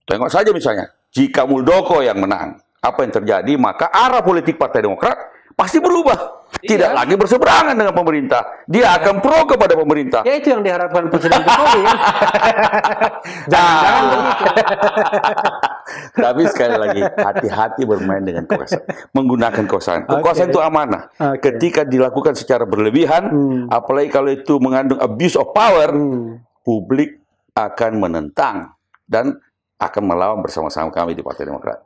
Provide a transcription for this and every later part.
Tengok saja misalnya, jika Muldoko yang menang, apa yang terjadi? Maka arah politik Partai Demokrat pasti berubah. Tidak lagi berseberangan dengan pemerintah. Dia akan pro kepada pemerintah. Ya itu yang diharapkan Presiden Jokowi kan. Jangan-jangan begitu. Tapi sekali lagi, hati-hati bermain dengan kekuasaan. Menggunakan kekuasaan. Kekuasaan itu amanah. Ketika dilakukan secara berlebihan, apalagi kalau itu mengandung abuse of power, publik akan menentang dan akan melawan bersama-sama kami di Partai Demokrat.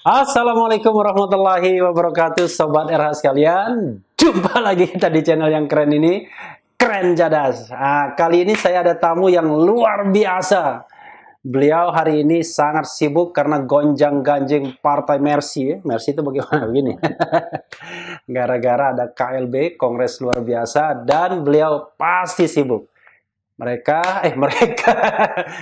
Assalamualaikum warahmatullahi wabarakatuh, Sobat RH sekalian. Jumpa lagi kita di channel yang keren ini, Keren Cadas. Kali ini saya ada tamu yang luar biasa. Beliau hari ini sangat sibuk karena gonjang-ganjing Partai Mercy. Mercy itu bagaimana begini? Gara-gara ada KLB, Kongres luar biasa, dan beliau pasti sibuk.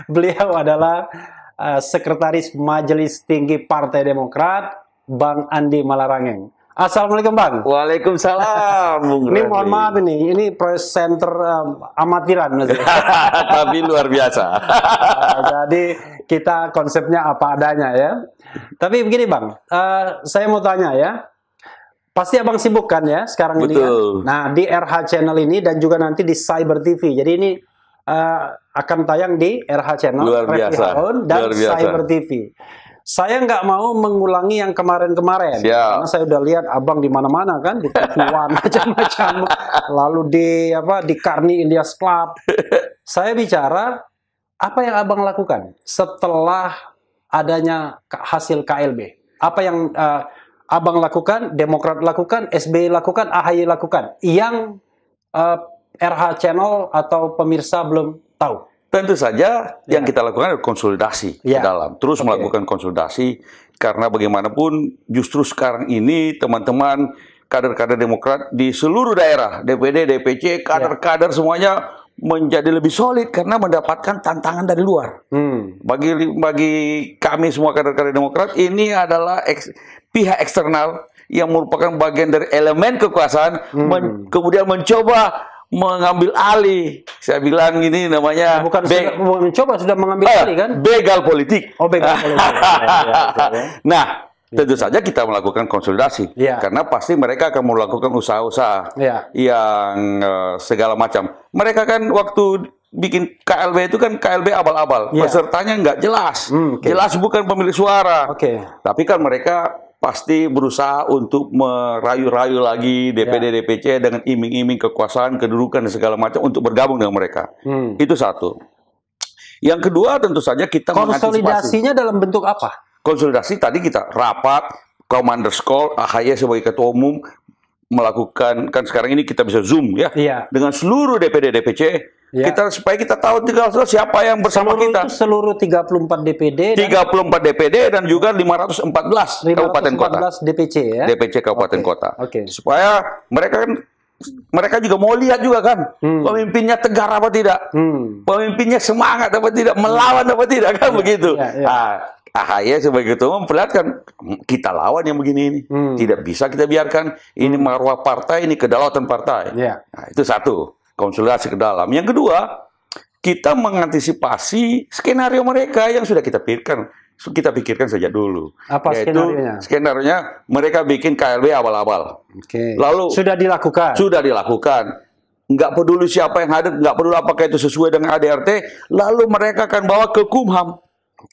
Beliau adalah Sekretaris Majelis Tinggi Partai Demokrat, Bang Andi Malarangeng. Assalamualaikum Bang. Waalaikumsalam. Ini mohon maaf ini presenter amatiran. Tapi luar biasa. Jadi kita konsepnya apa adanya ya. Tapi begini Bang, saya mau tanya ya. Pasti Abang sibuk kan ya sekarang ini kan? Nah di RH Channel ini dan juga nanti di Cyber TV. Jadi ini akan tayang di RH Channel, dan Cyber TV. Saya nggak mau mengulangi yang kemarin-kemarin, karena saya udah lihat Abang di mana-mana kan, di TV One macam-macam, lalu di Karni Indias Club. Saya bicara apa yang Abang lakukan setelah adanya hasil KLB. Apa yang Abang lakukan, Demokrat lakukan, SBY lakukan, AHY lakukan, yang RH Channel atau pemirsa belum tahu? Tentu saja yang kita lakukan adalah konsolidasi ke dalam. Terus melakukan konsolidasi, karena bagaimanapun justru sekarang ini teman-teman kader-kader Demokrat di seluruh daerah, DPD, DPC, kader-kader semuanya menjadi lebih solid karena mendapatkan tantangan dari luar. Bagi kami semua kader-kader Demokrat, ini adalah pihak eksternal yang merupakan bagian dari elemen kekuasaan, kemudian mencoba mengambil alih. Saya bilang ini namanya sudah mengambil alih kan? Begal politik. Oh, begal politik. Nah, tentu saja kita melakukan konsolidasi, karena pasti mereka akan melakukan usaha-usaha yang segala macam. Mereka kan waktu bikin KLB itu kan KLB abal-abal, pesertanya nggak jelas, jelas bukan pemilik suara. Tapi kan mereka pasti berusaha untuk merayu-rayu lagi DPD, DPC dengan iming-iming kekuasaan, kedudukan dan segala macam untuk bergabung dengan mereka. Itu satu. Yang kedua tentu saja kita konsolidasinya dalam bentuk apa? Konsolidasi tadi kita rapat, Commander's Call, AHY sebagai ketua umum melakukan, kan sekarang ini kita bisa Zoom dengan seluruh DPD, DPC. Supaya kita tahu siapa yang bersama kita. Seluruh 34 DPD, 34 DPD dan juga 514 kabupaten kota. DPC ya. DPC kabupaten kota. Supaya mereka juga mau lihat juga kan, pemimpinnya tegar apa tidak, pemimpinnya semangat apa tidak, melawan apa tidak kan begitu. AHY sebagai ketua umum memperlihatkan kita lawan yang begini ini, tidak bisa kita biarkan ini marwah partai, ini kedaulatan partai. Nah, itu satu. Konsolidasi ke dalam. Yang kedua, kita mengantisipasi skenario mereka yang sudah kita pikirkan. Kita pikirkan sejak dulu. Apa skenario-nya? Skenario-nya mereka bikin KLB abal-abal. Lalu sudah dilakukan. Sudah dilakukan. Nggak peduli siapa yang hadir, nggak peduli apakah itu sesuai dengan ADRT. Lalu mereka akan bawa ke Kumham.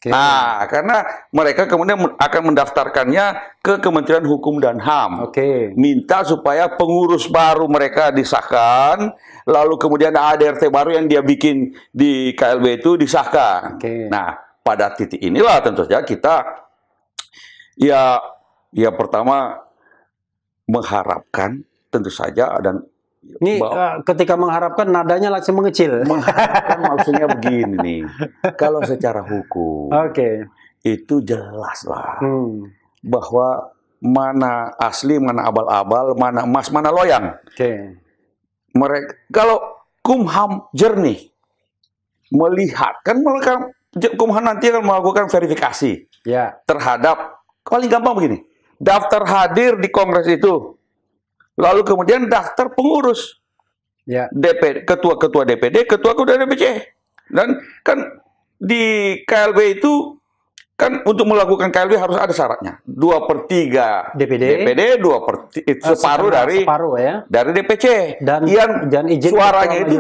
Nah, karena mereka kemudian akan mendaftarkannya ke Kementerian Hukum dan HAM. Minta supaya pengurus baru mereka disahkan, lalu kemudian ADRT baru yang dia bikin di KLB itu disahkan. Nah, pada titik inilah tentu saja kita pertama mengharapkan tentu saja dan Ini ketika mengharapkan nadanya langsung mengecil. Mengharapkan maksudnya begini nih. Kalau secara hukum, itu jelas lah bahwa mana asli, mana abal-abal, mana emas, mana loyang. Mereka kalau Kumham jernih melihat kan mereka Kumham nanti akan melakukan verifikasi terhadap paling gampang begini, daftar hadir di Kongres itu. Lalu kemudian daftar pengurus, ketua-ketua DPD, ketua-ketua DPC, dan kan di KLB itu kan untuk melakukan KLB harus ada syaratnya 2/3 DPD 2/3 separuh dari DPC dan izin suaranya itu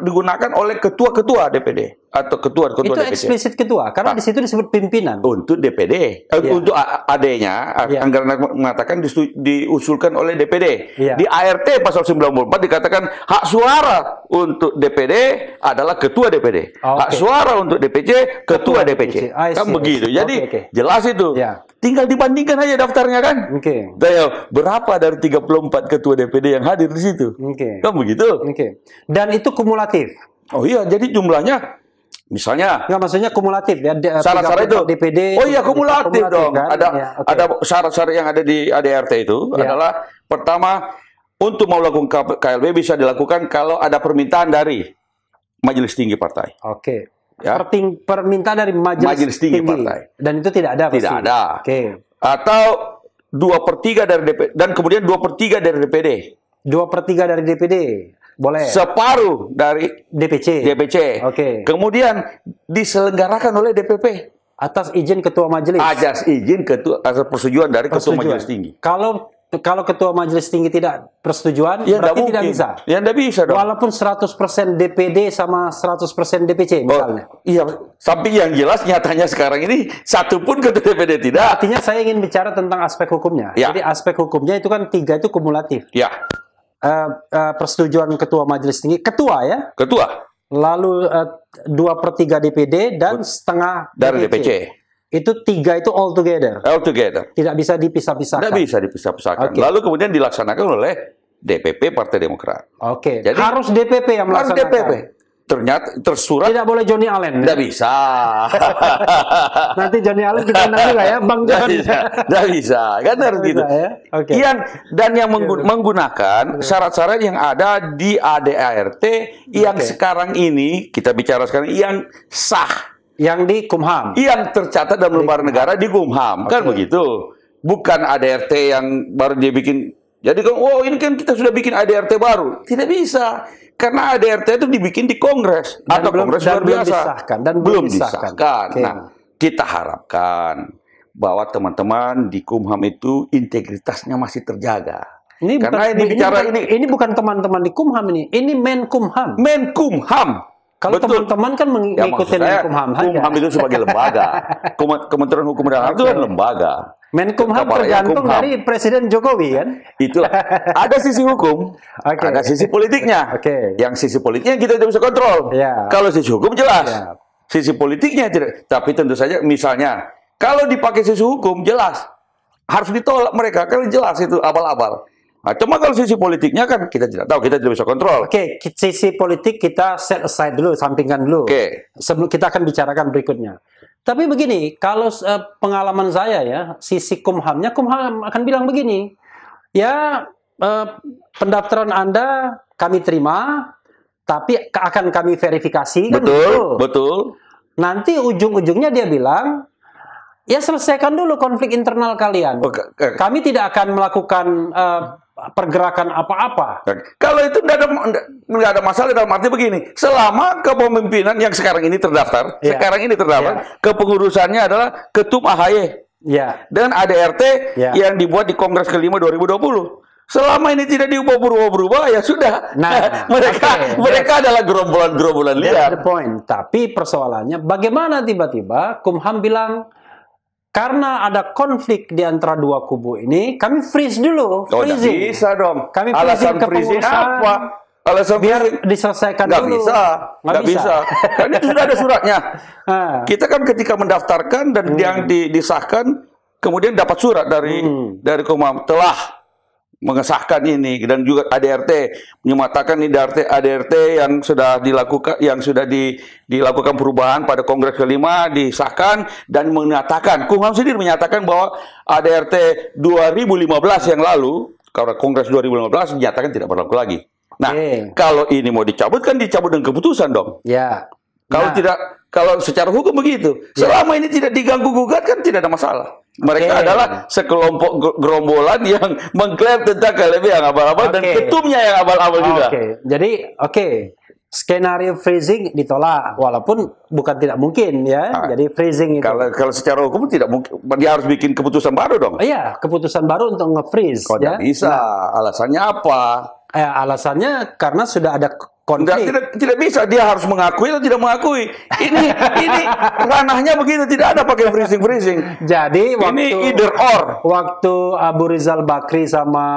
digunakan oleh ketua-ketua DPD atau ketua-ketua DPC. Itu eksplisit ketua karena di situ disebut pimpinan untuk DPD untuk AD-nya anggaran mengatakan diusulkan oleh DPD. Di ART pasal 94 dikatakan hak suara untuk DPD adalah ketua DPD, hak suara untuk DPC ketua DPC. Kan begitu. Jadi jelas itu. Tinggal dibandingkan aja daftarnya kan. Berapa dari 34 ketua DPD yang hadir di situ. Kan begitu. Dan itu kumulatif. Oh iya, jadi jumlahnya misalnya nggak, maksudnya kumulatif ya. Syarat-syarat itu DPD. Oh iya, kumulatif dong. Kan? Ada syarat-syarat yang ada di ADRT itu adalah pertama, untuk melakukan KLB bisa dilakukan kalau ada permintaan dari Majelis Tinggi Partai. Permintaan dari Majelis Tinggi Partai. Dan itu tidak ada. Tidak ada. Atau 2/3 dari DPD dan kemudian 2/3 dari DPD. 2/3 dari DPD. Boleh. Separuh dari DPC. Kemudian diselenggarakan oleh DPP atas izin ketua majelis. Atas persetujuan dari ketua majelis tinggi. Kalau ketua majelis tinggi tidak persetujuan, berarti tidak bisa. Ya, tidak bisa dong. Walaupun 100% DPD sama 100% DPC misalnya. Iya, tapi yang jelas nyatanya sekarang ini satu pun ketua DPD tidak. Artinya saya ingin bicara tentang aspek hukumnya. Jadi aspek hukumnya itu kan 3 itu kumulatif. Persetujuan ketua majelis tinggi, ketua. Lalu 2/3 DPD dan setengah dari DPC. Itu 3 itu all together. Tidak bisa dipisah-pisahkan. Tidak bisa dipisah-pisahkan. Lalu kemudian dilaksanakan oleh DPP Partai Demokrat. Jadi harus DPP yang melaksanakan. Harus DPP. Ternyata tersurat. Tidak boleh Johnny Allen. Tidak bisa. Nanti Johnny Allen kita undang juga ya, Bang John. Tidak bisa. Kan harus gitu. Yang menggunakan syarat-syarat yang ada di ADART yang sekarang ini kita bicara sekarang yang sah. Yang di Kumham. Yang tercatat dalam lembar negara di Kumham. Kan begitu. Bukan ADRT yang baru dia bikin. Jadi kan, ini kan kita sudah bikin ADRT baru. Tidak bisa. Karena ADRT itu dibikin di Kongres. Atau Kongres luar biasa. Belum disahkan. Nah, kita harapkan bahwa teman-teman di Kumham itu integritasnya masih terjaga. Ini bukan teman-teman di Kumham ini. Ini Menkumham. Kalau teman-teman kan mengikuti Menkumham. Kumham itu sebagai lembaga. Kementerian Hukum dan HAM itu kan lembaga. Menkumham tergantung dari Presiden Jokowi kan? Itulah. Ada sisi hukum, ada sisi politiknya. Yang sisi politiknya kita tidak bisa kontrol. Kalau sisi hukum jelas. Sisi politiknya tidak. Tapi tentu saja misalnya, kalau dipakai sisi hukum jelas. Harus ditolak mereka. Kalau jelas itu abal-abal. Nah, cuma kalau sisi politiknya kan kita tidak tahu, kita tidak bisa kontrol. Sisi politik kita set aside dulu, sampingkan dulu. Sebelum kita akan bicarakan berikutnya. Tapi begini, kalau pengalaman saya ya, sisi Kumham akan bilang begini, pendaftaran Anda kami terima, tapi akan kami verifikasi. Betul. Nanti ujung-ujungnya dia bilang, selesaikan dulu konflik internal kalian. Kami tidak akan melakukan pergerakan apa-apa. Kalau itu nggak ada masalah dalam arti begini. Selama kepemimpinan yang sekarang ini terdaftar, kepengurusannya adalah Ketum AHY dengan ADRT yang dibuat di Kongres kelima 2020. Selama ini tidak diubah-berubah, ya sudah. Nah, mereka adalah gerombolan-gerombolan liar. That's the point. Tapi persoalannya, bagaimana tiba-tiba Kumham bilang, karena ada konflik di antara dua kubu ini, kami freeze dulu. Tidak bisa dong. Kami alasan freezing apa? Alasan biar diselesaikan dulu. Nggak bisa. Karena itu sudah ada suratnya. Kita kan ketika mendaftarkan dan yang disahkan, kemudian dapat surat dari Kumham telah mengesahkan ini, dan juga ADRT menyatakan ini ADRT yang sudah dilakukan perubahan pada Kongres kelima disahkan, dan menyatakan Kumham sendiri menyatakan bahwa ADRT 2015 yang lalu, kalau Kongres 2015 dinyatakan tidak berlaku lagi. Nah, kalau ini mau dicabut kan dicabut dengan keputusan dong. Ya. Kalau kalau secara hukum begitu, selama ini tidak diganggu gugat kan tidak ada masalah. Mereka adalah sekelompok gerombolan yang mengklaim tentang KLB yang abal-abal dan ketumnya yang abal-abal juga. Jadi skenario freezing ditolak, walaupun bukan tidak mungkin ya. Jadi freezing itu. Kalau secara hukum tidak mungkin, dia harus bikin keputusan baru dong. Iya, keputusan baru untuk nge-freeze. Kok tidak bisa? Alasannya apa? Alasannya karena sudah ada konflik. Tidak bisa, dia harus mengakui atau tidak mengakui. Ini ranahnya begitu, tidak ada pakai freezing. Jadi ini either or. Waktu Abu Rizal Bakri sama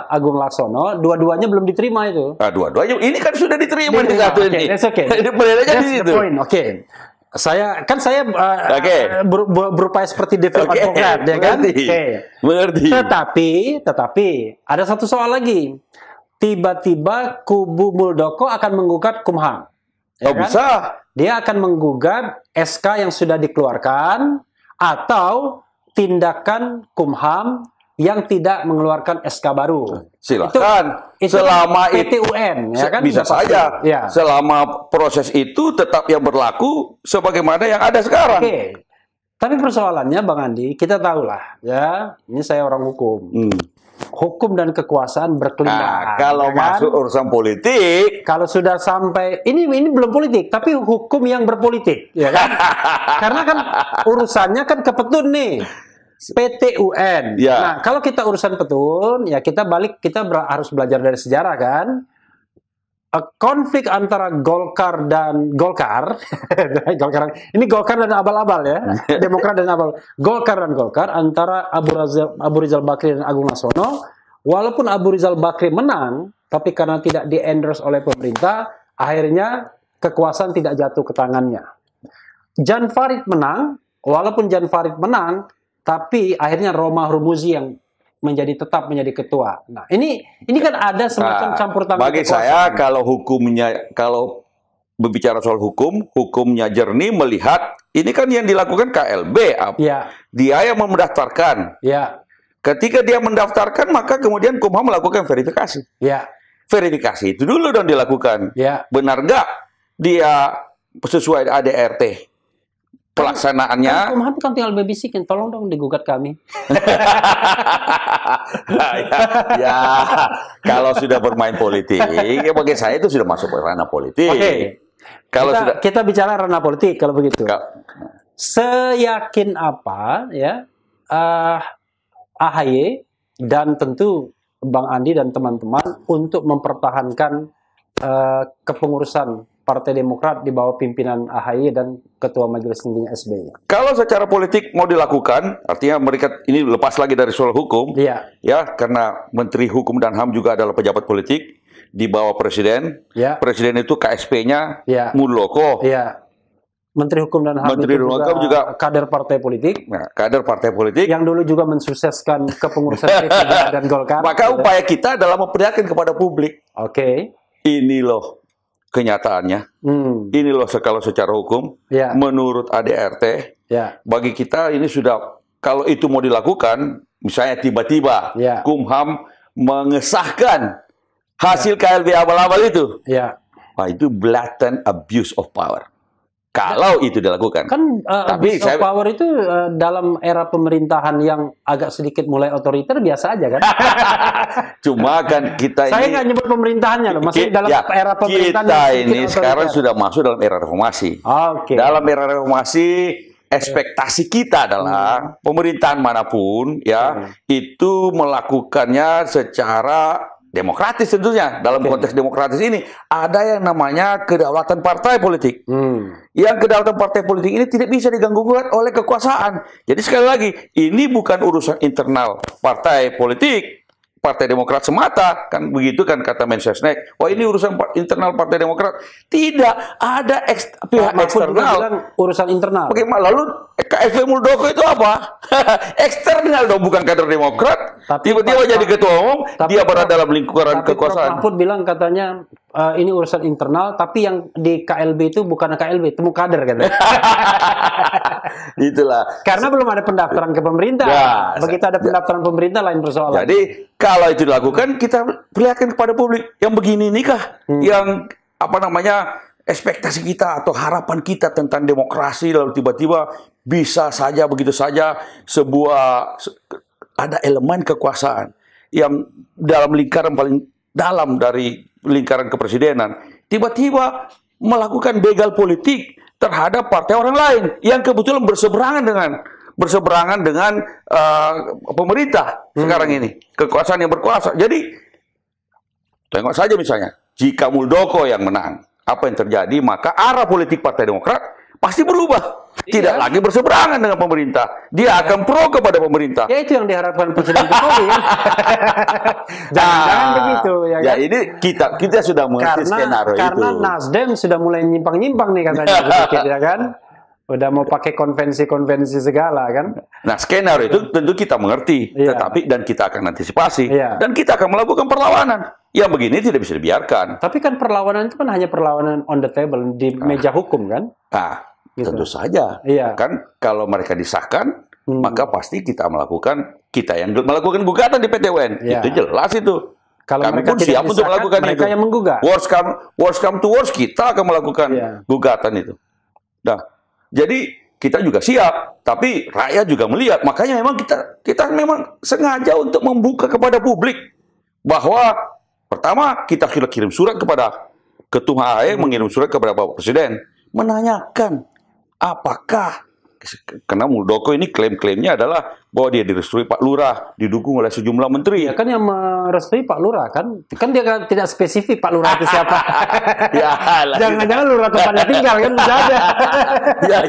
Agung Laksono, dua-duanya belum diterima itu. Nah, dua-duanya ini kan sudah diterima di satu ini. That's okay. That's the point. Saya berupaya seperti devil advocate, ya kan? Mengerti. Tetapi ada satu soal lagi. Tiba-tiba kubu Muldoko akan menggugat Kumham. Ya kan? Bisa. Dia akan menggugat SK yang sudah dikeluarkan atau tindakan Kumham yang tidak mengeluarkan SK baru. Silakan. Itu selama PT UN, ya kan? Bisa saja. Ya. Selama proses itu tetap yang berlaku sebagaimana yang ada sekarang. Tapi persoalannya, Bang Andi, kita tahulah, ya. Ini saya orang hukum. Hukum dan kekuasaan berkelindahan. Kalau masuk urusan politik, kalau sudah sampai ini belum politik, tapi hukum yang berpolitik, ya kan? Karena kan urusannya kan ke Petun nih. PT UN. Nah, kalau kita urusan Petun, ya kita harus belajar dari sejarah kan. Konflik antara Golkar dan Golkar, ini Golkar dan abal-abal ya, Demokrat dan abal, Golkar dan Golkar antara Abu Rizal Bakri dan Agung Laksono, walaupun Abu Rizal Bakri menang, tapi karena tidak di-endorse oleh pemerintah, akhirnya kekuasaan tidak jatuh ke tangannya. Jan Farid menang, walaupun Jan Farid menang, tapi akhirnya Roma Hurmuzi yang tetap menjadi ketua. Nah, ini kan ada semacam campur tangan. Bagi saya, kalau berbicara soal hukumnya jernih melihat ini kan yang dilakukan KLB. Dia yang mendaftarkan. Ketika dia mendaftarkan, maka kemudian Kumham melakukan verifikasi. Verifikasi itu dulu dong dilakukan. Benar nggak dia sesuai ADRT? Pelaksanaannya Kumham kan tinggal babysitting, tolong dong digugat kami. Kalau sudah bermain politik, bagi saya itu sudah masuk ke ranah politik. Kalau kita bicara ranah politik kalau begitu. Seyakin apa ya AHY dan tentu Bang Andi dan teman-teman untuk mempertahankan kepengurusan Partai Demokrat di bawah pimpinan AHY dan Ketua Majelis Tingginya SBY. Kalau secara politik mau dilakukan, artinya mereka ini lepas lagi dari soal hukum, ya karena Menteri Hukum dan HAM juga adalah pejabat politik di bawah Presiden. Presiden itu KSP-nya Muldoko. Menteri Hukum dan HAM itu juga kader partai politik. Nah, kader partai politik yang dulu juga mensukseskan kepengurusan P3 dan Golkar. Maka upaya kita adalah memperlihatkan kepada publik. Ini loh kenyataannya. Ini loh kalau secara hukum, menurut ADRT, bagi kita ini sudah, kalau itu mau dilakukan, misalnya tiba-tiba Kumham mengesahkan hasil KLB abal-abal itu, nah, itu blatant abuse of power. Kalau itu dilakukan. Kan abuse of power itu dalam era pemerintahan yang agak sedikit mulai otoriter biasa aja kan? Cuma kan kita saya nggak nyebut pemerintahannya loh, maksudnya dalam era pemerintahan kita ini sekarang sudah masuk dalam era reformasi. Dalam era reformasi, ekspektasi kita adalah pemerintahan manapun itu melakukannya secara demokratis tentunya. Dalam konteks demokratis ini ada yang namanya kedaulatan partai politik. Yang kedaulatan partai politik ini tidak bisa diganggu-gugat oleh kekuasaan. Jadi sekali lagi, ini bukan urusan internal partai politik, Partai Demokrat semata, kan begitu kan kata Mensesnek. Wah, ini urusan internal Partai Demokrat. Tidak ada pihak eksternal. Urusan internal. Bagaimana? Lalu KSP Muldoko itu apa? Eksternal dong, bukan kader Demokrat. Tiba-tiba jadi ketua umum, dia berada dalam lingkaran kekuasaan. Mahfud bilang katanya ini urusan internal, tapi yang di KLB itu bukan KLB, temu kader katanya. Itulah. Karena belum ada pendaftaran ke pemerintah. Ya, begitu ada pendaftaran pemerintah lain persoalan. Jadi kalau itu dilakukan, kita perlihatkan kepada publik yang begini nikah, yang apa namanya ekspektasi kita atau harapan kita tentang demokrasi, lalu tiba-tiba bisa saja begitu saja ada elemen kekuasaan yang dalam lingkaran paling dalam dari lingkaran kepresidenan tiba-tiba melakukan begal politik terhadap partai orang lain yang kebetulan berseberangan dengan pemerintah sekarang ini, kekuasaan yang berkuasa. Jadi tengok saja misalnya jika Muldoko yang menang, apa yang terjadi, maka arah politik Partai Demokrat pasti berubah. Tidak lagi berseberangan dengan pemerintah. Dia akan pro kepada pemerintah. Ya itu yang diharapkan Presiden Jokowi. Kan? Jangan begitu. Ya, kan? Ini kita sudah mengerti skenario itu. Karena Nasdem sudah mulai nyimpang-nyimpang nih katanya. Sedikit, ya kan? Udah mau pakai konvensi-konvensi segala kan. Nah skenario itu tentu kita mengerti. Tetapi dan kita akan antisipasi. Dan kita akan melakukan perlawanan. Yang begini tidak bisa dibiarkan. Tapi kan perlawanan itu kan hanya perlawanan on the table, di meja hukum kan? Gitu. Tentu saja. Kan kalau mereka disahkan, maka pasti kita yang melakukan gugatan di PT UN. Itu jelas itu. Kalau kami mereka pun siap untuk melakukan mereka itu. Yang menggugat. Worst come to worst, kita akan melakukan gugatan itu. Nah, jadi kita juga siap, tapi rakyat juga melihat. Makanya memang kita memang sengaja untuk membuka kepada publik bahwa pertama kita sudah kirim surat kepada Ketua AE, mengirim surat kepada Bapak Presiden menanyakan apakah, karena Muldoko ini klaim-klaimnya adalah bahwa dia direstui Pak Lurah, didukung oleh sejumlah menteri. Ya kan yang merestui Pak Lurah kan dia kan tidak spesifik Pak Lurah itu siapa. Jangan-jangan Lurah tempatnya tinggal kan bisa aja. Ya.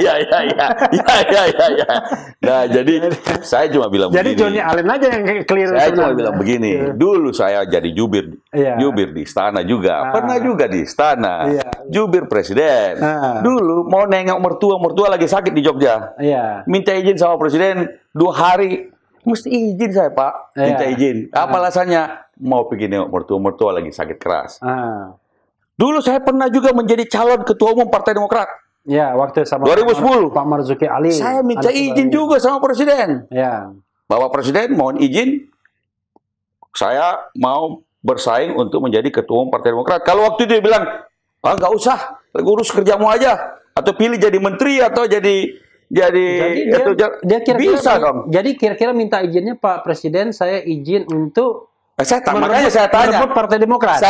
Nah, jadi saya cuma bilang jadi begini. Johnny Allen aja yang clear. Saya cuma bilang begini. Dulu saya jadi jubir di istana juga. Pernah juga di istana. Jubir presiden. Dulu mau nengok mertua lagi sakit di Jogja. Minta izin sama presiden 2 hari, mesti izin saya Pak, minta izin. Apa alasannya? Mau pergi nengok mertua lagi sakit keras. Dulu saya pernah juga menjadi calon ketua umum Partai Demokrat. Ya, waktu sama 2010. Pak Marzuki Ali. Saya minta izin juga sama presiden. Bapak Presiden mohon izin, saya mau bersaing untuk menjadi ketua umum Partai Demokrat. Kalau waktu itu dia bilang, nggak usah, urus kerjamu aja, atau pilih jadi menteri atau jadi dia kira-kira bisa dong. Jadi kira-kira minta izinnya Pak Presiden, saya izin untuk makanya saya tanya Partai Demokrat.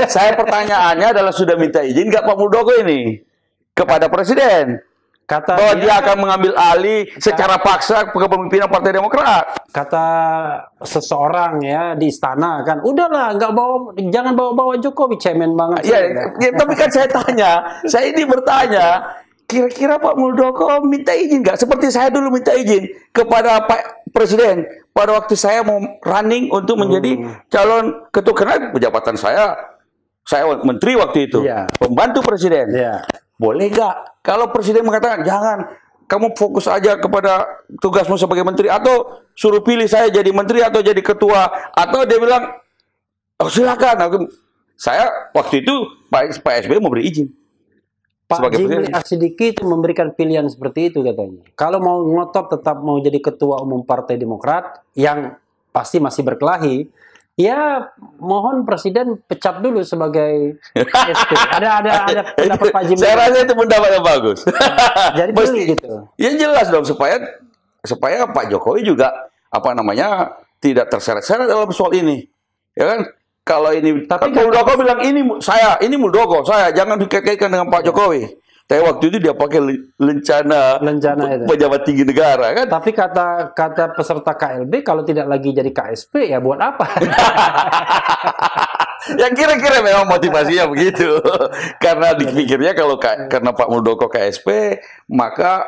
Saya pertanyaannya adalah sudah minta izin nggak Pak Muldoko ini kepada Presiden bahwa dia akan mengambil alih secara paksa kepemimpinan Partai Demokrat. Kata seseorang ya di istana kan, udahlah jangan bawa Jokowi, cemen banget. Tapi kan saya ini bertanya. Kira-kira Pak Muldoko minta izin nggak? Seperti saya dulu minta izin kepada Pak Presiden pada waktu saya mau running untuk menjadi calon ketua, karena jabatan saya menteri waktu itu, pembantu Presiden. Boleh nggak? Kalau Presiden mengatakan jangan, kamu fokus aja kepada tugasmu sebagai menteri, atau suruh pilih saya jadi menteri atau jadi ketua, atau dia bilang silakan. Saya waktu itu Pak SBY mau beri izin. Pak Jimli Asidiki itu memberikan pilihan seperti itu katanya. Kalau mau ngotot tetap mau jadi ketua umum Partai Demokrat yang pasti masih berkelahi, ya mohon Presiden pecat dulu sebagai SP. Ada pendapat Pak Jimli. Saya rasa itu pendapat yang bagus. Jadi pilih gitu. Ya jelas dong supaya Pak Jokowi juga tidak terseret-seret dalam soal ini. Ya kan? Kalau ini, tapi Muldoko bilang ini Muldoko, jangan dikaitkan dengan Pak Jokowi. Tapi waktu itu dia pakai lencana itu. Pejabat tinggi negara kan. Tapi kata peserta KLB kalau tidak lagi jadi KSP ya buat apa? Yang kira-kira memang motivasinya begitu. Karena dipikirnya karena Pak Muldoko KSP maka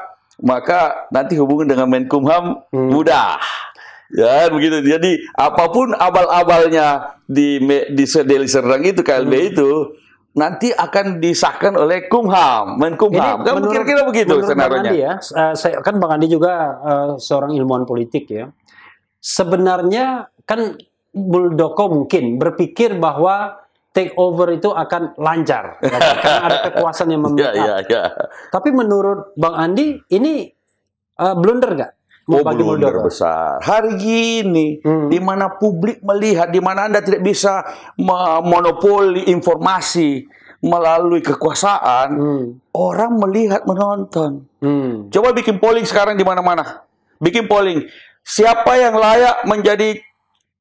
nanti hubungan dengan Menkumham mudah. Ya begitu. Jadi apapun abal-abalnya di Deli Serdang itu KLB itu, nanti akan disahkan oleh Kumham, Menkumham. Kan kira-kira begitu senarionya. Ya, kan Bang Andi juga seorang ilmuwan politik ya. Sebenarnya kan Muldoko mungkin berpikir bahwa take over itu akan lancar, ya, karena ada kekuasaan yang membackup. Tapi menurut Bang Andi ini blunder nggak? Blunder besar. Hari gini, di mana publik melihat, di mana Anda tidak bisa monopoli informasi melalui kekuasaan, orang melihat, menonton. Coba bikin polling sekarang di mana-mana. Bikin polling. Siapa yang layak menjadi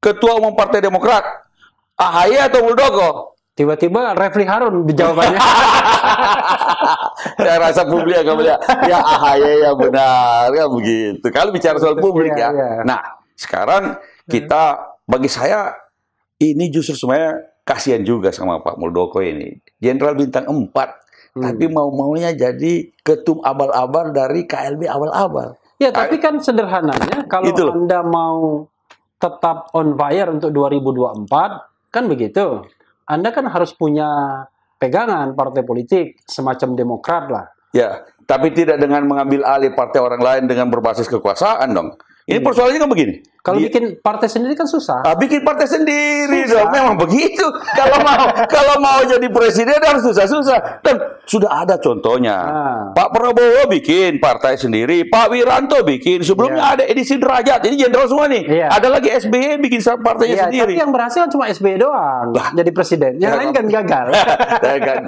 ketua umum Partai Demokrat? AHY atau Muldoko? Tiba-tiba Refli Harun jawabannya. Saya rasa publik akan melihat, ya AHY ya benar, kan begitu. Kalau bicara soal publik ya. Nah, sekarang kita, bagi saya, ini justru sebenarnya kasihan juga sama Pak Muldoko ini. Jenderal bintang 4, tapi mau-maunya jadi ketum abal-abal dari KLB abal-abal. Ya, tapi kan sederhananya, kalau Anda mau tetap on fire untuk 2024, kan begitu. Anda kan harus punya pegangan partai politik semacam Demokrat lah. Ya, tapi tidak dengan mengambil alih partai orang lain dengan berbasis kekuasaan dong. Ini persoalannya kan begini. Kalau bikin partai sendiri kan susah. Bikin partai sendiri dong, memang begitu. Kalau mau jadi presiden harus susah-susah. Dan sudah ada contohnya. Pak Prabowo bikin partai sendiri, Pak Wiranto bikin. Sebelumnya ada Edisi Derajat. Ini jenderal semua nih. Ada lagi SBY bikin partainya sendiri. Tapi yang berhasil kan cuma SBY doang jadi presiden. Yang lain kan gagal.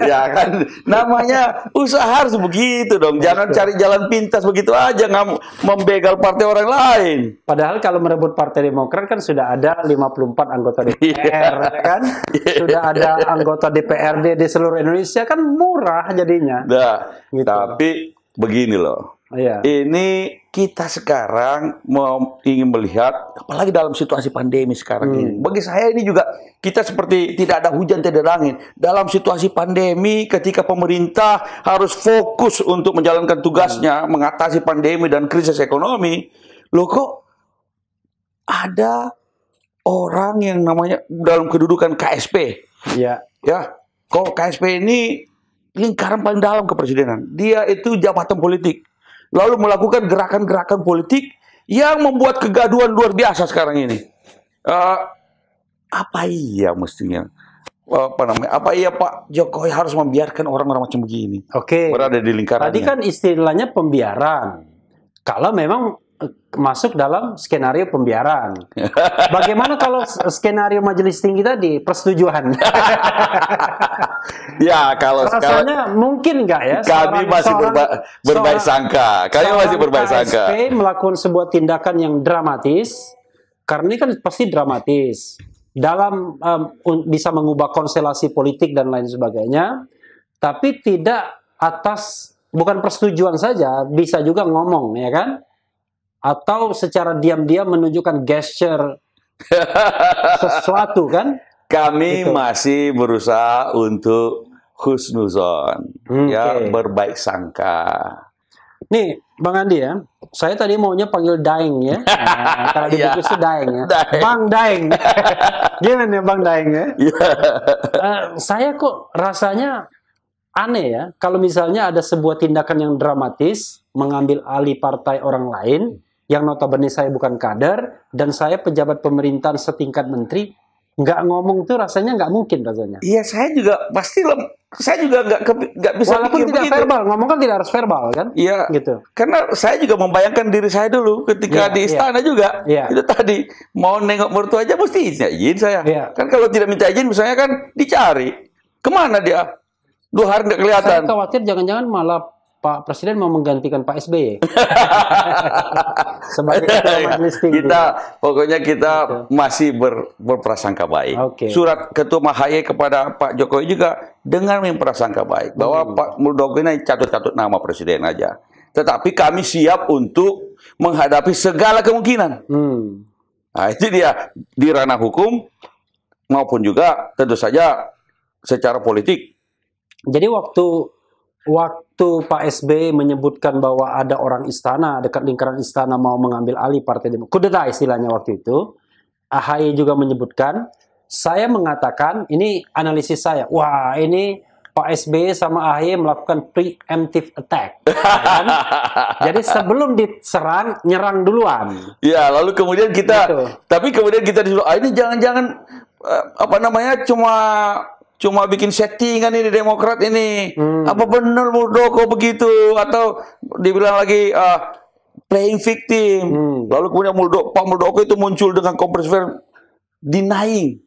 Ya kan, namanya usaha harus begitu dong. Jangan cari jalan pintas begitu aja, nggak membegal partai orang lain. Padahal kalau merebut Partai Demokrat kan sudah ada 54 anggota DPR, kan? Sudah ada anggota DPRD di seluruh Indonesia, kan murah jadinya. Gitu. Tapi begini loh, ini kita sekarang ingin melihat, apalagi dalam situasi pandemi sekarang ini. Bagi saya ini juga kita seperti tidak ada hujan tidak ada angin. Dalam situasi pandemi, ketika pemerintah harus fokus untuk menjalankan tugasnya, mengatasi pandemi dan krisis ekonomi, loh kok ada orang yang namanya dalam kedudukan KSP. Ya, kok KSP ini lingkaran paling dalam kepresidenan. Dia itu jabatan politik. Lalu melakukan gerakan-gerakan politik yang membuat kegaduhan luar biasa sekarang ini. Apa iya mestinya? Apa iya Pak Jokowi harus membiarkan orang-orang macam begini? Berada di lingkarannya. Tadi kan istilahnya pembiaran. Kalau memang masuk dalam skenario pembiaran. Bagaimana kalau skenario majelis tinggi tadi persetujuan? Ya, kalau rasanya mungkin nggak ya? Kami masih berbaik sangka. Kami masih berbaik sangka. KSP melakukan sebuah tindakan yang dramatis, karena ini kan pasti dramatis. Dalam bisa mengubah konstelasi politik dan lain sebagainya, tapi tidak atas bukan persetujuan saja, bisa juga ngomong, ya kan? Atau secara diam-diam menunjukkan gesture sesuatu kan? Kami masih berusaha untuk husnuzon, ya berbaik sangka. Nih, Bang Andi ya, saya tadi maunya panggil Daeng ya. Nah, kalau di buku itu Daeng ya. Bang Daeng. Gimana ya Bang Daeng ya? Saya kok rasanya aneh ya, kalau misalnya ada sebuah tindakan yang dramatis, mengambil alih partai orang lain, yang notabene saya bukan kader, dan saya pejabat pemerintahan setingkat menteri, nggak ngomong tuh rasanya nggak mungkin rasanya. Iya, saya juga pasti saya juga nggak bisa. Walaupun tidak begitu. Verbal, ngomong kan tidak harus verbal kan? Iya, gitu. Karena saya juga membayangkan diri saya dulu ketika di istana juga. Itu tadi mau nengok mertua aja mesti izin saya. Kan kalau tidak minta izin misalnya kan dicari kemana dia? 2 hari nggak kelihatan. Saya khawatir jangan-jangan malah Pak Presiden mau menggantikan Pak SBY. Sebagai ketua majelis tinggi. Pokoknya kita masih berprasangka baik. Surat Ketua AHY kepada Pak Jokowi juga dengan berprasangka baik. Bahwa Pak Muldoko ini catut-catut nama Presiden aja. Tetapi kami siap untuk menghadapi segala kemungkinan. Nah, itu dia di ranah hukum maupun juga tentu saja secara politik. Jadi waktu Pak SBY menyebutkan bahwa ada orang istana, dekat lingkaran istana mau mengambil alih Partai Demokrat, kudeta istilahnya waktu itu, AHY juga menyebutkan, saya mengatakan, ini analisis saya, wah ini Pak SBY sama AHY melakukan preemptive attack. Kan? Jadi sebelum diserang, nyerang duluan. Ya, lalu kemudian kita, gitu. Tapi kemudian kita disuruh, ini jangan-jangan apa namanya cuma bikin settingan ini Demokrat ini. Apa benar Muldoko begitu? Atau dibilang lagi playing victim. Lalu kemudian Pak Muldoko itu muncul dengan kompresi denying,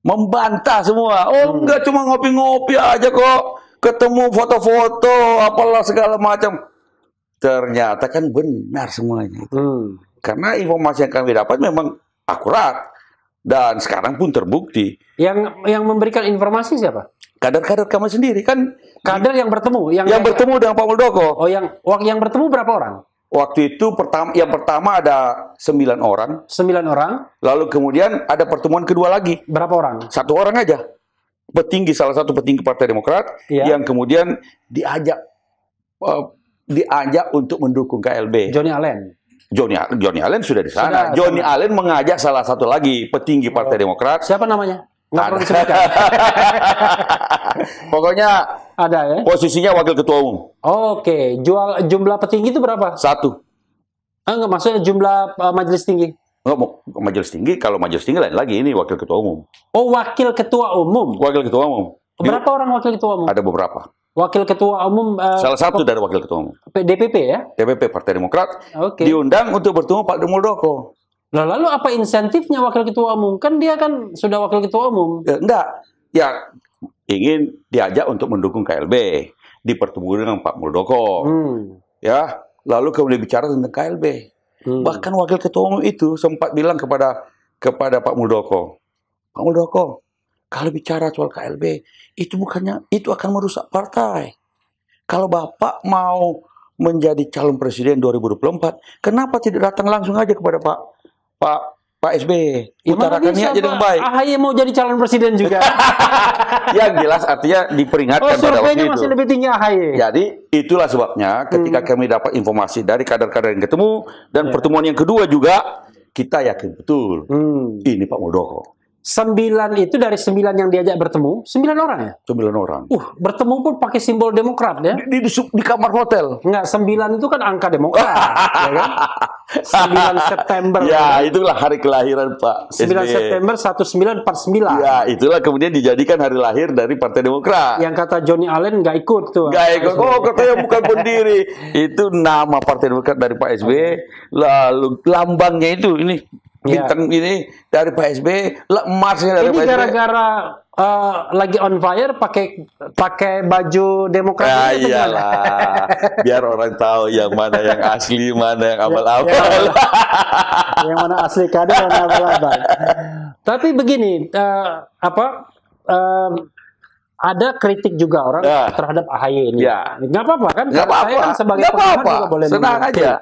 membantah semua. Oh enggak, cuma ngopi-ngopi aja kok, ketemu foto-foto apalah segala macam. Ternyata kan benar semuanya. Karena informasi yang kami dapat memang akurat dan sekarang pun terbukti. Yang memberikan informasi siapa? Kader-kader kami sendiri kan. Kader yang bertemu, yang bertemu dengan Pak Muldoko. Oh, yang bertemu berapa orang? Waktu itu yang pertama ada 9 orang. 9 orang. Lalu kemudian ada pertemuan kedua lagi. Berapa orang? 1 orang aja. Salah satu petinggi Partai Demokrat yang kemudian diajak untuk mendukung KLB. Johnny Allen. Johnny Allen sudah di sana. Johnny Allen mengajak salah satu lagi petinggi Partai Demokrat. Siapa namanya? Nggak perlu disebutkan. Pokoknya ada ya. Posisinya wakil ketua umum. Oke. Jumlah petinggi itu berapa? 1. Enggak, maksudnya jumlah majelis tinggi. Enggak, majelis tinggi. Kalau majelis tinggi lain lagi, ini wakil ketua umum. Oh, wakil ketua umum. Wakil ketua umum. Berapa orang wakil ketua umum? Ada beberapa. Wakil ketua umum. Salah satu dari wakil ketua umum. DPP ya? DPP Partai Demokrat. Diundang untuk bertemu Pak Muldoko. Lalu apa insentifnya wakil ketua umum? Kan dia kan sudah wakil ketua umum. Enggak. Ya, ingin diajak untuk mendukung KLB. Dipertemukan dengan Pak Muldoko. Ya, lalu kemudian bicara tentang KLB. Bahkan wakil ketua umum itu sempat bilang kepada Pak Muldoko, Pak Muldoko, kalau bicara soal KLB, itu akan merusak partai. Kalau Bapak mau menjadi calon presiden 2024, kenapa tidak datang langsung aja kepada Pak SBY? Utarakan niatnya dengan baik. AHY mau jadi calon presiden juga. Yang jelas artinya diperingatkan pada waktu itu. Masih lebih tinggi AHY. Jadi itulah sebabnya ketika kami dapat informasi dari kader-kader yang ketemu dan pertemuan yang kedua juga, kita yakin betul ini Pak Muldoko. 9 itu dari 9 yang diajak bertemu, 9 orang ya? 9 orang. Bertemu pun pakai simbol Demokrat ya? Di kamar hotel. Enggak, 9 itu kan angka Demokrat. Ya kan? 9 September. Ya, itulah hari kelahiran Pak 9 September 1949. Ya, itulah kemudian dijadikan hari lahir dari Partai Demokrat. Yang kata Johnny Allen nggak ikut tuh. Nggak ikut. Oh, katanya bukan pendiri. Itu nama Partai Demokrat dari Pak SBY. Lalu lambangnya itu ini. Bintang ini dari Pak SBY, emasnya dari Pak SBY. Ini gara-gara lagi on fire pakai baju Demokrat. Ya iyalah, biar orang tahu yang mana yang asli, mana yang abal-abal. Yang mana asli kader, yang mana abal-abal. Tapi begini, ada kritik juga orang terhadap AHY ini. Nggak apa-apa kan? Nggak apa-apa. Saya kan sebagai pengamat juga boleh senang aja.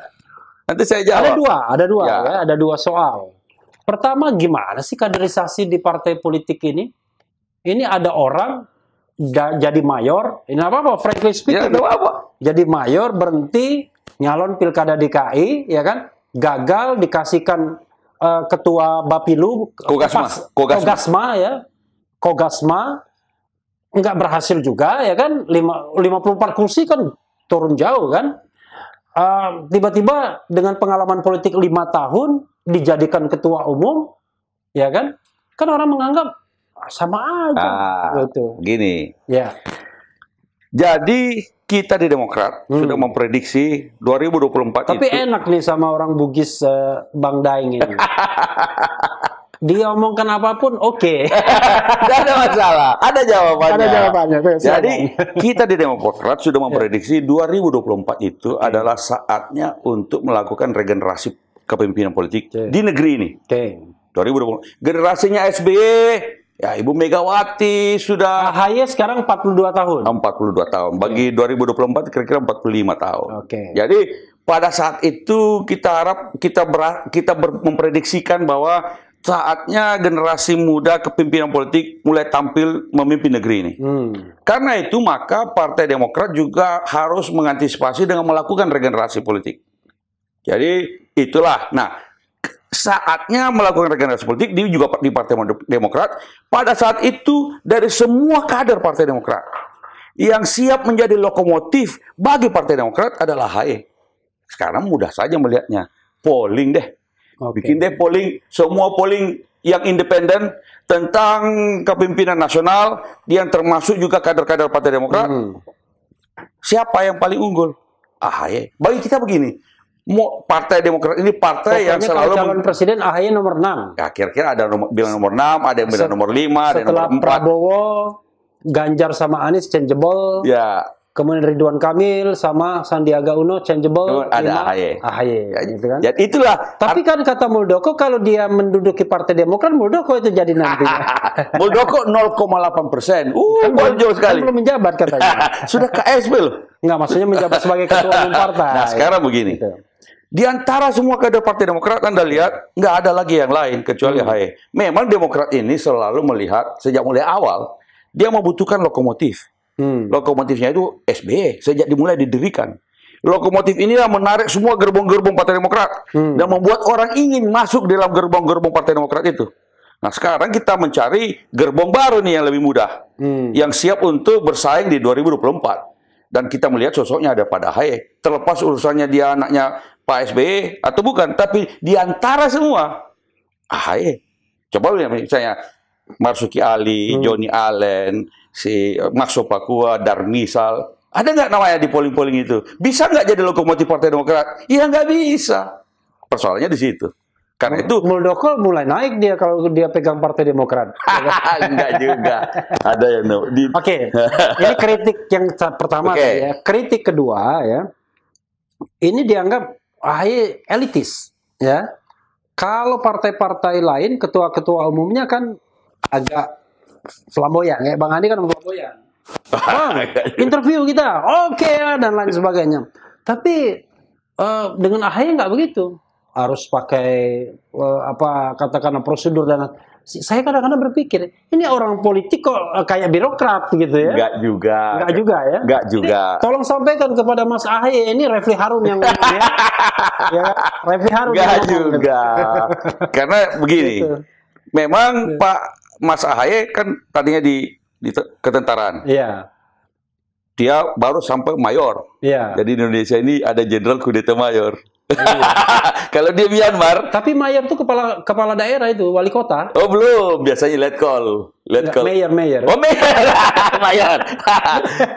Nanti saya jawab. Ada dua soal. Pertama, gimana sih kaderisasi di partai politik ini? Ini ada orang jadi mayor, ini apa-apa, frankly speaking, jadi mayor, berhenti, nyalon pilkada DKI, ya kan? Gagal, dikasihkan ketua Bapilu, Kogasma, nggak berhasil juga, ya kan? 54 kursi kan turun jauh kan? Tiba-tiba dengan pengalaman politik 5 tahun dijadikan ketua umum, ya kan? Kan orang menganggap sama aja. Gitu. Gini. Ya. Jadi kita di Demokrat sudah memprediksi 2024 Tapi enak nih sama orang Bugis Bang Daeng ini. Dia omongkan apapun, oke. Tidak ada masalah. Ada jawabannya. Ada jawabannya. Jadi kita di Demokrat sudah memprediksi 2024 itu adalah saatnya untuk melakukan regenerasi kepemimpinan politik di negeri ini. 2020. Generasinya SBY, ya Ibu Megawati sudah. AHY sekarang 42 tahun. 42 tahun. Bagi 2024 kira-kira 45 tahun. Jadi pada saat itu kita harap kita memprediksikan bahwa saatnya generasi muda kepemimpinan politik mulai tampil memimpin negeri ini. Karena itu maka Partai Demokrat juga harus mengantisipasi dengan melakukan regenerasi politik. Jadi itulah. Nah, saatnya melakukan regenerasi politik di Partai Demokrat. Pada saat itu dari semua kader Partai Demokrat Yang siap menjadi lokomotif bagi Partai Demokrat adalah AHY. Sekarang mudah saja melihatnya. Polling deh. Bikin deh polling, semua polling yang independen tentang kepemimpinan nasional, yang termasuk juga kader-kader Partai Demokrat. Siapa yang paling unggul? AHY. Bagi kita begini, Partai Demokrat ini partai yang selalu calon presiden AHY nomor 6. Ya, kira-kira ada bilang nomor 6, ada yang bilang nomor 5, ada yang nomor 4. Prabowo, Ganjar sama Anies changeable. Ya. Kemudian Ridwan Kamil sama Sandiaga Uno changeable. Ada AHY. Ya, gitu kan? Ya, itulah. Tapi kan kata Muldoko, kalau dia menduduki Partai Demokrat, Muldoko itu jadi nantinya. Muldoko 0,8%. Kan jauh sekali. Kan belum menjabat katanya. Sudah KSP loh. Enggak, maksudnya menjabat sebagai ketua umum partai. Nah, sekarang begini. Gitu. Di antara semua kader Partai Demokrat, Anda lihat, nggak ada lagi yang lain kecuali AHY. Memang Demokrat ini selalu melihat, sejak mulai awal, dia membutuhkan lokomotif. Lokomotifnya itu SBY, sejak dimulai didirikan. Lokomotif inilah menarik semua gerbong-gerbong Partai Demokrat dan membuat orang ingin masuk dalam gerbong-gerbong Partai Demokrat itu. Nah, sekarang kita mencari gerbong baru nih yang lebih mudah, yang siap untuk bersaing di 2024. Dan kita melihat sosoknya ada pada AHY. Terlepas urusannya dia anaknya Pak SBY atau bukan, tapi di antara semua AHY. Coba lihat misalnya Marzuki Ali, Johnny Allen, si Maxo Pakua, Darmisal, ada nggak namanya di polling-polling itu? Bisa nggak jadi lokomotif Partai Demokrat? Ya nggak bisa. Persoalannya di situ. Karena itu Muldoko mulai naik dia kalau dia pegang Partai Demokrat. Enggak juga. Ada yang Oke. Ini kritik yang pertama ya. Kritik kedua ya. Ini dianggap AHY elitis ya. Kalau partai-partai lain ketua-ketua umumnya kan agak flamboyan ya. Bang Andi kan flamboyan. Bang, interview kita, oke ya, dan lain sebagainya. Tapi dengan AHY nggak begitu. Harus pakai katakanlah prosedur dan saya kadang-kadang berpikir ini orang politik kok kayak birokrat gitu ya? Enggak juga. Enggak juga ya? Enggak juga. Jadi, tolong sampaikan kepada Mas AHY, ini Refli Harun yang ya, Refli Harun. Enggak juga. Karena begini, gitu. Memang Pak Mas AHY kan tadinya di ketentaraan. Iya. Dia baru sampai mayor. Iya. Jadi Indonesia ini ada jenderal kudeta mayor. Kalau dia Myanmar, tapi mayor itu kepala daerah itu, wali kota. Oh belum, biasanya letkol. Mayor. Oh mayor.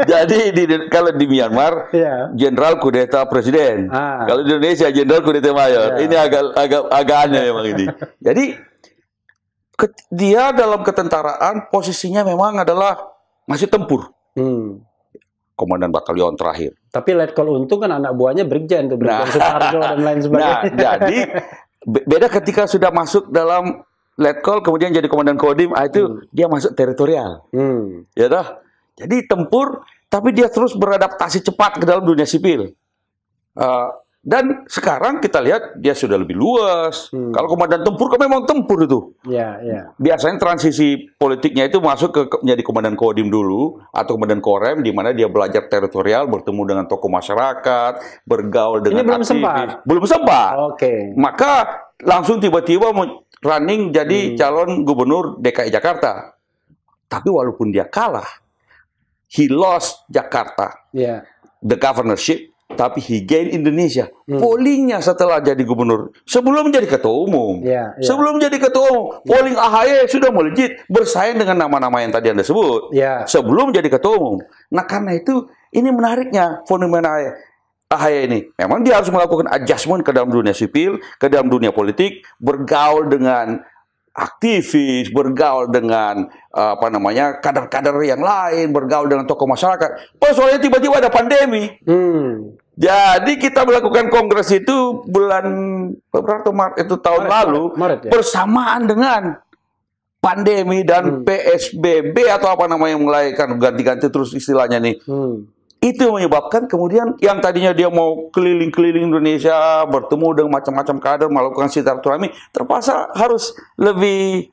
Jadi kalau di Myanmar, jenderal kudeta presiden. Kalau di Indonesia jenderal kudeta mayor. Ini agak aneh memang ini. Jadi dia dalam ketentaraan posisinya memang adalah masih tempur. Komandan batalion terakhir. Tapi Letkol Untung kan anak buahnya Brigjen tuh, Brigjen Sutarjo dan lain sebagainya. Nah, jadi beda ketika sudah masuk dalam Letkol kemudian jadi komandan Kodim, itu dia masuk teritorial. Ya dah. Jadi tempur, tapi dia terus beradaptasi cepat ke dalam dunia sipil. Dan sekarang kita lihat dia sudah lebih luas. Kalau komandan tempur kan memang tempur itu. Biasanya transisi politiknya itu masuk ke menjadi komandan Kodim dulu atau komandan Korem, di mana dia belajar teritorial, bertemu dengan tokoh masyarakat, bergaul dengan aktivis. Belum sempat. Oke. Maka langsung tiba-tiba running jadi calon gubernur DKI Jakarta. Tapi walaupun dia kalah, he lost Jakarta, the governorship. Tapi he gain Indonesia. Pollingnya setelah jadi gubernur, sebelum jadi ketua umum, sebelum jadi ketua umum, polling AHY sudah melejit bersaing dengan nama-nama yang tadi Anda sebut. Sebelum jadi ketua umum. Nah karena itu ini menariknya fenomena AHY ini. Memang dia harus melakukan adjustment ke dalam dunia sipil, ke dalam dunia politik, bergaul dengan aktivis, bergaul dengan kader-kader yang lain, bergaul dengan tokoh masyarakat. Soalnya tiba-tiba ada pandemi. Jadi kita melakukan kongres itu bulan Maret itu tahun lalu, bersamaan dengan pandemi dan PSBB atau apa namanya yang mulai kan ganti-ganti terus istilahnya nih. Itu menyebabkan kemudian yang tadinya dia mau keliling-keliling Indonesia, bertemu dengan macam-macam kader, melakukan silaturahmi, terpaksa harus lebih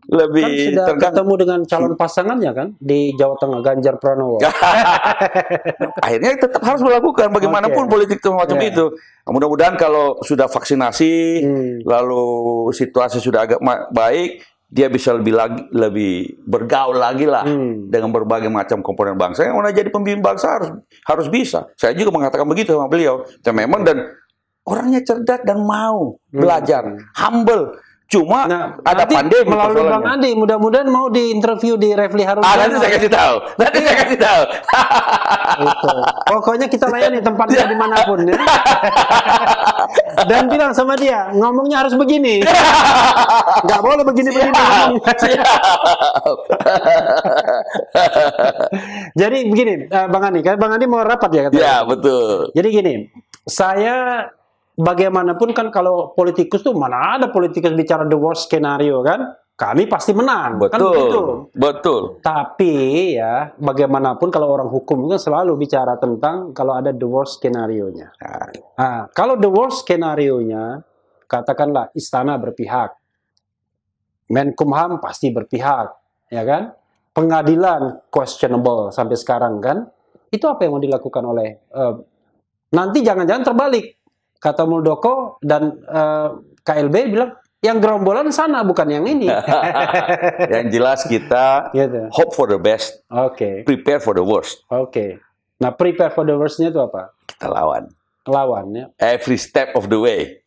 kan sudah ketemu dengan calon pasangannya kan di Jawa Tengah, Ganjar Pranowo. Akhirnya tetap harus melakukan bagaimanapun politik semacam itu. Mudah-mudahan kalau sudah vaksinasi, lalu situasi sudah agak baik, dia bisa lebih bergaul lagi lah dengan berbagai macam komponen bangsa. Yang mau jadi pemimpin bangsa harus bisa. Saya juga mengatakan begitu sama beliau. Dan memang orangnya cerdas dan mau belajar, humble. Cuma ada pandemi melalui Bang Andi, mudah-mudahan mau diinterview di Refli Harun. Nanti saya kasih tahu. Itu. Pokoknya kita layani tempatnya dimanapun ya. Dan bilang sama dia, ngomongnya harus begini. Nggak boleh begini-begini. Jadi begini, Bang Andi, kan Bang Andi mau rapat ya katanya? Ya, betul. Jadi gini, saya bagaimanapun kan kalau politikus tuh mana ada politikus bicara the worst skenario kan? Kami pasti menang. Betul, kan begitu. Betul. Tapi ya bagaimanapun kalau orang hukum kan selalu bicara tentang kalau ada the worst skenario-nya. Nah, kalau the worst skenario-nya katakanlah istana berpihak, Menkumham pasti berpihak, ya kan? Pengadilan questionable sampai sekarang kan? Itu apa yang mau dilakukan oleh nanti jangan-jangan terbalik. Kata Muldoko dan KLB bilang, yang gerombolan sana bukan yang ini. Yang jelas kita gitu. Hope for the best, prepare for the worst. Nah, prepare for the worst-nya itu apa? Kita lawan. Lawan ya. Every step of the way.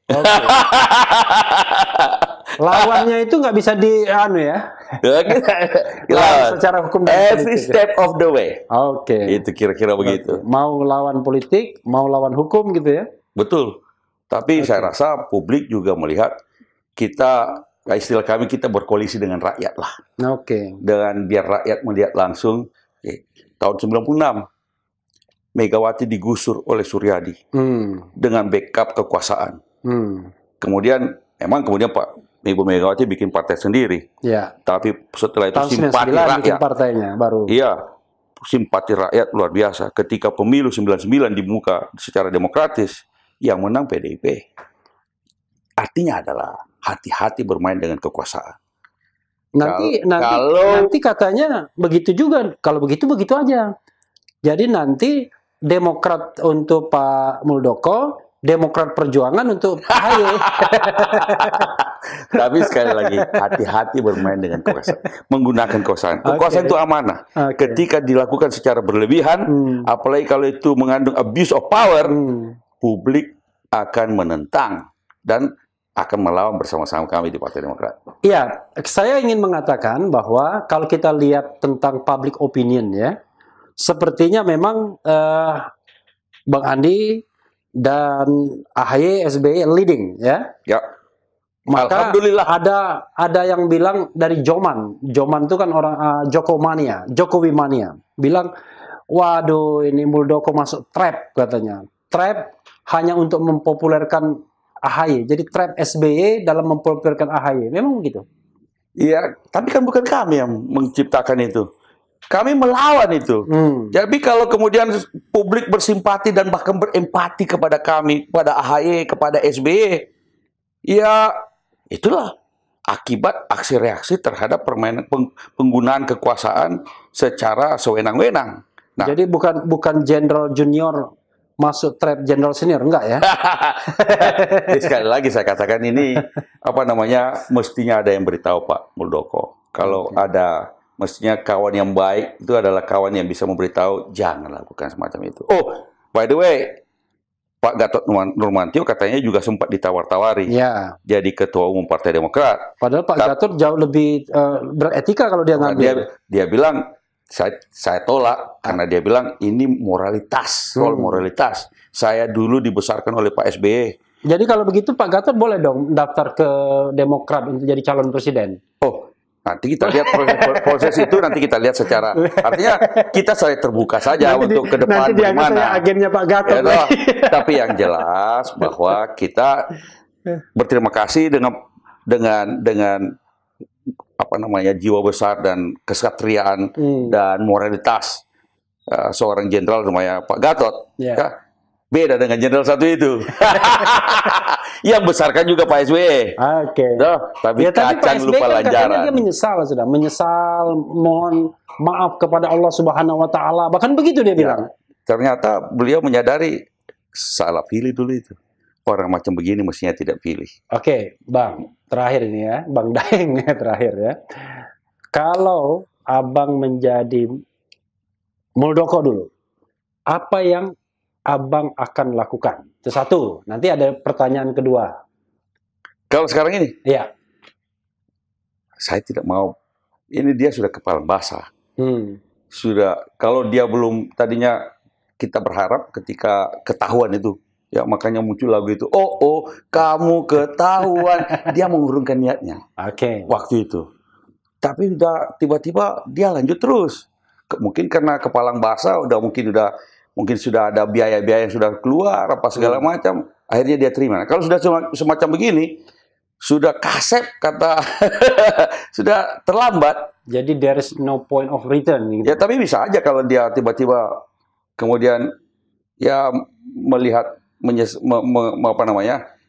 Lawannya itu nggak bisa ya. Secara hukum. Every step of the way. Itu kira-kira begitu. Mau lawan politik, mau lawan hukum gitu ya. Betul. Tapi saya rasa publik juga melihat kita, istilah kami, kita berkoalisi dengan rakyat lah. Dengan biar rakyat melihat langsung. Tahun 96, Megawati digusur oleh Suryadi dengan backup kekuasaan. Kemudian Pak Ibu Megawati bikin partai sendiri. Tapi setelah itu simpati rakyat. Bikin partainya baru. Iya, simpati rakyat luar biasa. Ketika pemilu 99 dibuka secara demokratis, yang menang PDIP. Artinya adalah hati-hati bermain dengan kekuasaan. Nanti katanya begitu juga. Kalau begitu aja. Jadi nanti Demokrat untuk Pak Muldoko, Demokrat Perjuangan untuk AHY. Tapi sekali lagi, hati-hati bermain dengan kekuasaan. Menggunakan kekuasaan. Kekuasaan itu amanah. Ketika dilakukan secara berlebihan, apalagi kalau itu mengandung abuse of power, publik akan menentang dan akan melawan bersama-sama kami di Partai Demokrat. Iya, saya ingin mengatakan bahwa kalau kita lihat tentang public opinion ya, sepertinya memang Bang Andi dan AHY, SBY leading ya. Maka ada yang bilang dari Joman itu kan orang Jokowi mania, bilang, waduh ini Muldoko masuk trap katanya. Trap hanya untuk mempopulerkan AHY. Jadi trap SBY dalam mempopulerkan AHY. Memang begitu? Iya, tapi kan bukan kami yang menciptakan itu. Kami melawan itu. Jadi kalau kemudian publik bersimpati dan bahkan berempati kepada kami, kepada AHY, kepada SBY, ya itulah akibat aksi reaksi terhadap penggunaan kekuasaan secara sewenang-wenang. Nah, jadi bukan Jenderal Junior masuk trap Jenderal Senior, enggak ya? Sekali lagi saya katakan ini mestinya ada yang beritahu Pak Muldoko. Kalau ada, mestinya kawan yang baik itu adalah kawan yang bisa memberitahu jangan lakukan semacam itu. Oh, by the way, Pak Gatot Nurmantio katanya juga sempat ditawar-tawari jadi ketua umum Partai Demokrat. Padahal Pak Gatot jauh lebih beretika kalau dia ngambil. Dia bilang, saya tolak karena dia bilang ini moralitas, soal moralitas. Saya dulu dibesarkan oleh Pak SBY. Jadi kalau begitu Pak Gatot boleh dong daftar ke Demokrat untuk jadi calon presiden. Oh, nanti kita lihat proses itu, nanti kita lihat secara, artinya kita saya terbuka saja untuk ke depan bagaimana. Agennya Pak Gatot. Ya, tapi yang jelas bahwa kita berterima kasih dengan jiwa besar dan kesatriaan dan moralitas seorang jenderal namanya Pak Gatot. Ya, beda dengan jenderal satu itu. Yang besarkan juga Pak SBY. Tapi kacang lupa lanjaran. Dia menyesal, mohon maaf kepada Allah Subhanahu Wa Taala. Bahkan begitu dia bilang. Ternyata beliau menyadari salah pilih dulu itu. orang macam begini mestinya tidak pilih. Oke, Bang, terakhir ini ya, Bang Daeng ya terakhir ya. Kalau Abang menjadi Muldoko dulu, apa yang Abang akan lakukan? Itu satu. Nanti ada pertanyaan kedua. Kalau sekarang ini? Iya. Saya tidak mau. Ini dia sudah kepala basah. Sudah, kalau dia belum, tadinya kita berharap ketika ketahuan itu, ya makanya muncul lagu itu, oh kamu ketahuan. Dia mengurungkan niatnya. Oke. Waktu itu. Tapi udah tiba-tiba dia lanjut terus. Mungkin karena kepala basah, mungkin sudah ada biaya-biaya yang sudah keluar, apa segala macam. Akhirnya dia terima. Kalau sudah semacam begini, sudah kasep kata, sudah terlambat. Jadi there is no point of return. Gitu. Ya tapi bisa aja kalau dia tiba-tiba kemudian ya melihat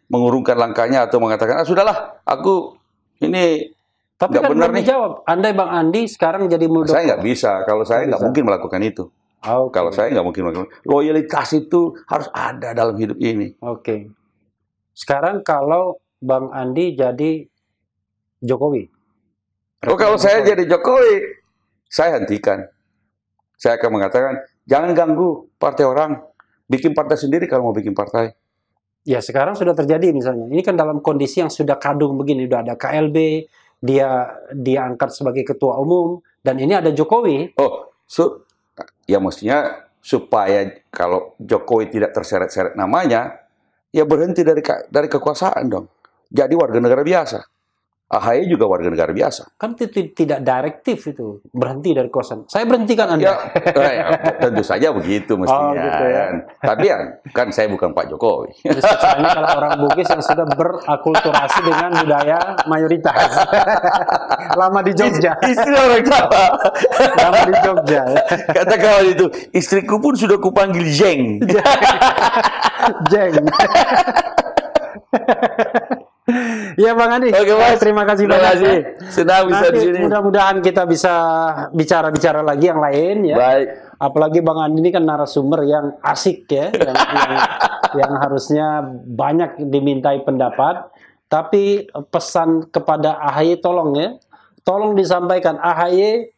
mengurungkan langkahnya atau mengatakan sudahlah aku ini tapi kan benar nih. Jawab. Andai Bang Andi sekarang jadi Muldoko. Saya nggak bisa. Kalau saya nggak mungkin melakukan itu. Okay. Kalau saya nggak mungkin melakukan. Loyalitas itu harus ada dalam hidup ini. Oke. Sekarang kalau Bang Andi jadi Jokowi. Kalau saya jadi Jokowi, saya hentikan. Saya akan mengatakan, jangan ganggu partai orang. Bikin partai sendiri kalau mau bikin partai. Ya sekarang sudah terjadi misalnya. Ini kan dalam kondisi yang sudah kadung begini. Sudah ada KLB, dia diangkat sebagai ketua umum. Dan ini ada Jokowi. Ya mestinya supaya kalau Jokowi tidak terseret-seret namanya, ya berhenti dari kekuasaan dong. Jadi warga negara biasa. AHY juga warga negara biasa. Kan tidak direktif itu. Berhenti dari kekuasaan. Saya berhentikan Anda. Ya, tentu saja begitu mestinya. Gitu ya. Tapi kan saya bukan Pak Jokowi. Soalnya kalau orang Bugis yang sudah berakulturasi dengan budaya mayoritas. Lama di Jogja. Istri orang Jawa. Lama di Jogja. Kata kawan itu, istriku pun sudah kupanggil Jeng. Jeng. Ya Bang Andi, terima kasih banyak. Senang bisa di sini. Mudah-mudahan kita bisa bicara-bicara lagi yang lain ya. Baik. Apalagi Bang Andi ini kan narasumber yang asik ya, yang harusnya banyak dimintai pendapat. Tapi pesan kepada AHY tolong ya, tolong disampaikan AHY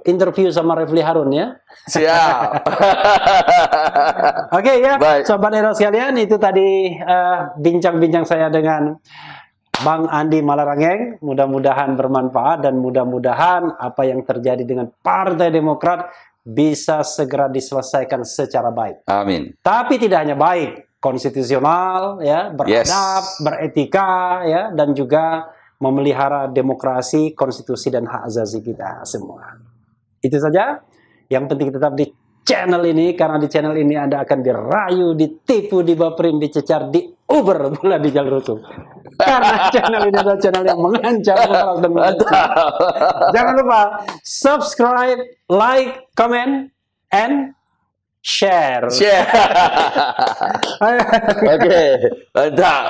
interview sama Refli Harun ya. Siap. Oke ya, Sobat Hero sekalian, itu tadi bincang-bincang saya dengan Bang Andi Malarangeng. Mudah-mudahan bermanfaat dan mudah-mudahan apa yang terjadi dengan Partai Demokrat bisa segera diselesaikan secara baik. Amin. Tapi tidak hanya baik, konstitusional ya, beradab, beretika ya, dan juga memelihara demokrasi, konstitusi dan hak asasi kita semua. Itu saja. Yang penting tetap di channel ini, karena di channel ini Anda akan dirayu, ditipu, dibaperin, dicecar, diuber pula di jalur hukum. Karena channel ini adalah channel yang mengancam moral dan jangan lupa subscribe, like, comment, and share. Oke, mantap.